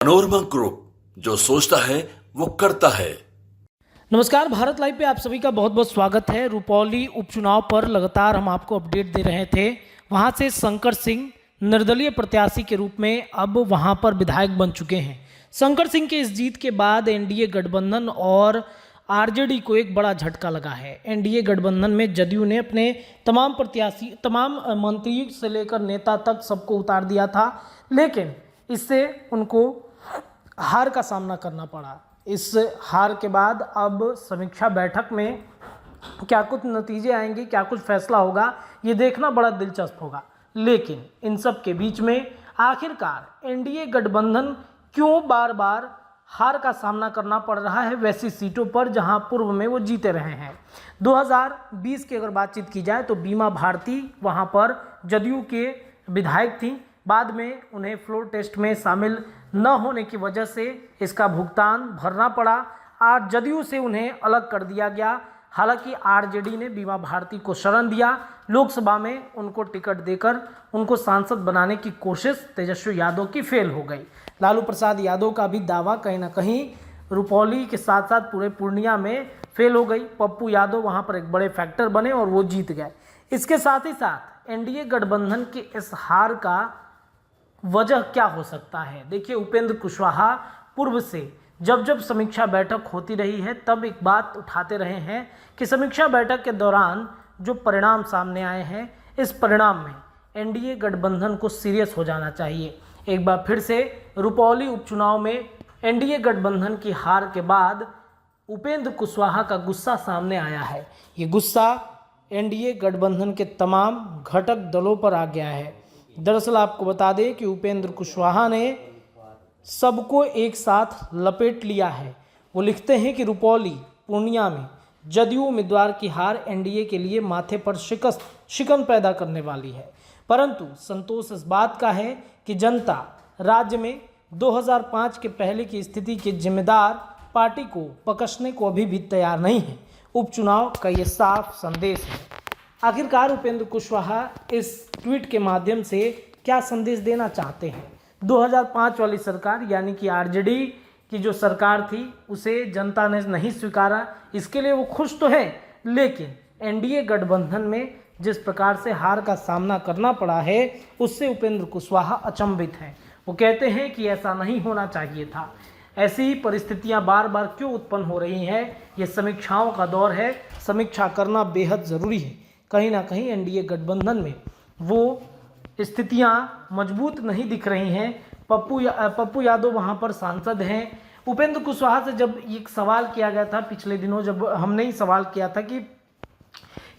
Manorama group, जो सोचता है वो करता है। नमस्कार, भारत लाइव पे आप सभी का बहुत बहुत स्वागत है। रुपौली उपचुनाव पर लगातार हम आपको अपडेट दे रहे थे। वहां से शंकर सिंह निर्दलीय प्रत्याशी के रूप में अब वहां पर विधायक बन चुके हैं। शंकर सिंह के इस जीत के बाद एनडीए गठबंधन और आरजेडी को एक बड़ा झटका लगा है। एनडीए गठबंधन में जदयू ने अपने तमाम प्रत्याशी, तमाम मंत्री से लेकर नेता तक सबको उतार दिया था, लेकिन इससे उनको हार का सामना करना पड़ा। इस हार के बाद अब समीक्षा बैठक में क्या कुछ नतीजे आएंगे, क्या कुछ फैसला होगा, ये देखना बड़ा दिलचस्प होगा। लेकिन इन सब के बीच में आखिरकार एनडीए गठबंधन क्यों बार बार हार का सामना करना पड़ रहा है वैसी सीटों पर जहां पूर्व में वो जीते रहे हैं। 2020 की अगर बातचीत की जाए तो बीमा भारती वहां पर जदयू के विधायक थी। बाद में उन्हें फ्लोर टेस्ट में शामिल न होने की वजह से इसका भुगतान भरना पड़ा। आज जदयू से उन्हें अलग कर दिया गया। हालांकि आरजेडी ने बीमा भारती को शरण दिया। लोकसभा में उनको टिकट देकर उनको सांसद बनाने की कोशिश तेजस्वी यादव की फेल हो गई। लालू प्रसाद यादव का भी दावा कहीं ना कहीं रुपौली के साथ साथ पूरे पूर्णिया में फेल हो गई। पप्पू यादव वहां पर एक बड़े फैक्टर बने और वो जीत गए। इसके साथ ही साथ एनडीए गठबंधन के इस हार का वजह क्या हो सकता है? देखिए, उपेंद्र कुशवाहा पूर्व से जब जब समीक्षा बैठक होती रही है तब एक बात उठाते रहे हैं कि समीक्षा बैठक के दौरान जो परिणाम सामने आए हैं, इस परिणाम में एनडीए गठबंधन को सीरियस हो जाना चाहिए। एक बार फिर से रुपौली उपचुनाव में एनडीए गठबंधन की हार के बाद उपेंद्र कुशवाहा का गुस्सा सामने आया है। ये गुस्सा एनडीए गठबंधन के तमाम घटक दलों पर आ गया है। दरअसल आपको बता दें कि उपेंद्र कुशवाहा ने सबको एक साथ लपेट लिया है। वो लिखते हैं कि रुपौली पूर्णिया में जदयू उम्मीदवार की हार एनडीए के लिए माथे पर शिकन पैदा करने वाली है। परंतु संतोष इस बात का है कि जनता राज्य में 2005 के पहले की स्थिति के जिम्मेदार पार्टी को पकड़ने को अभी भी तैयार नहीं है। उपचुनाव का ये साफ संदेश है। आखिरकार उपेंद्र कुशवाहा इस ट्वीट के माध्यम से क्या संदेश देना चाहते हैं? 2005 वाली सरकार यानी कि आरजेडी की जो सरकार थी उसे जनता ने नहीं स्वीकारा, इसके लिए वो खुश तो है, लेकिन एनडीए गठबंधन में जिस प्रकार से हार का सामना करना पड़ा है उससे उपेंद्र कुशवाहा अचंभित हैं। वो कहते हैं कि ऐसा नहीं होना चाहिए था। ऐसी ही परिस्थितियां बार बार क्यों उत्पन्न हो रही हैं? ये समीक्षाओं का दौर है, समीक्षा करना बेहद ज़रूरी है। कहीं ना कहीं एनडीए गठबंधन में वो स्थितियां मजबूत नहीं दिख रही हैं। पप्पू यादव वहां पर सांसद हैं। उपेंद्र कुशवाहा से जब एक सवाल किया गया था पिछले दिनों, जब हमने ही सवाल किया था कि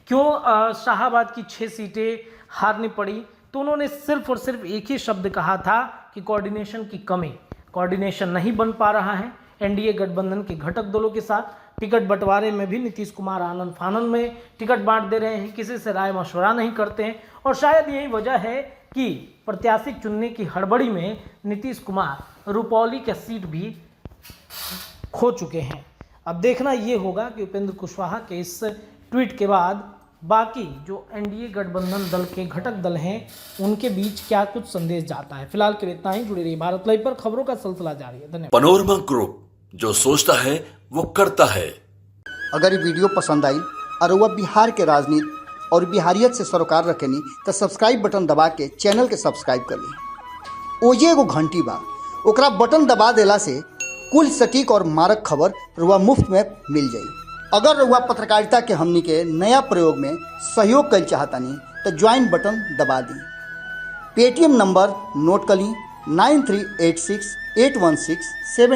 क्यों शाहाबाद की 6 सीटें हारनी पड़ी, तो उन्होंने सिर्फ और सिर्फ एक ही शब्द कहा था कि कोऑर्डिनेशन की कमी, कोऑर्डिनेशन नहीं बन पा रहा है एनडीए गठबंधन के घटक दलों के साथ। टिकट बंटवारे में भी नीतीश कुमार आनन फानन में टिकट बांट दे रहे हैं, किसी से राय मशवरा नहीं करते हैं, और शायद यही वजह है कि प्रत्याशी चुनने की हड़बड़ी में नीतीश कुमार रुपौली का सीट भी खो चुके हैं। अब देखना ये होगा कि उपेंद्र कुशवाहा के इस ट्वीट के बाद बाकी जो एनडीए गठबंधन दल के घटक दल हैं उनके बीच क्या कुछ संदेश जाता है। फिलहाल के लिए इतना ही। जुड़े रहिए भारत लाइव पर, खबरों का सिलसिला जारी है। धन्यवाद। मनोरमा ग्रुप, जो सोचता है वो करता है। अगर ये वीडियो पसंद आई और वह बिहार के राजनीति और बिहारियत से सरोकार रखेनी तो सब्सक्राइब बटन दबा के चैनल के सब्सक्राइब कर ली। ओजे एगो घंटी बा, ओकरा बटन दबा देला से कुल सटीक और मारक खबर रुआ मुफ्त में मिल जाई। अगर रुआ पत्रकारिता के हमनी के नया प्रयोग में सहयोग कर चाहतानी तो ज्वाइन बटन दबा दी। पेटीएम नंबर नोट कर ली 93868167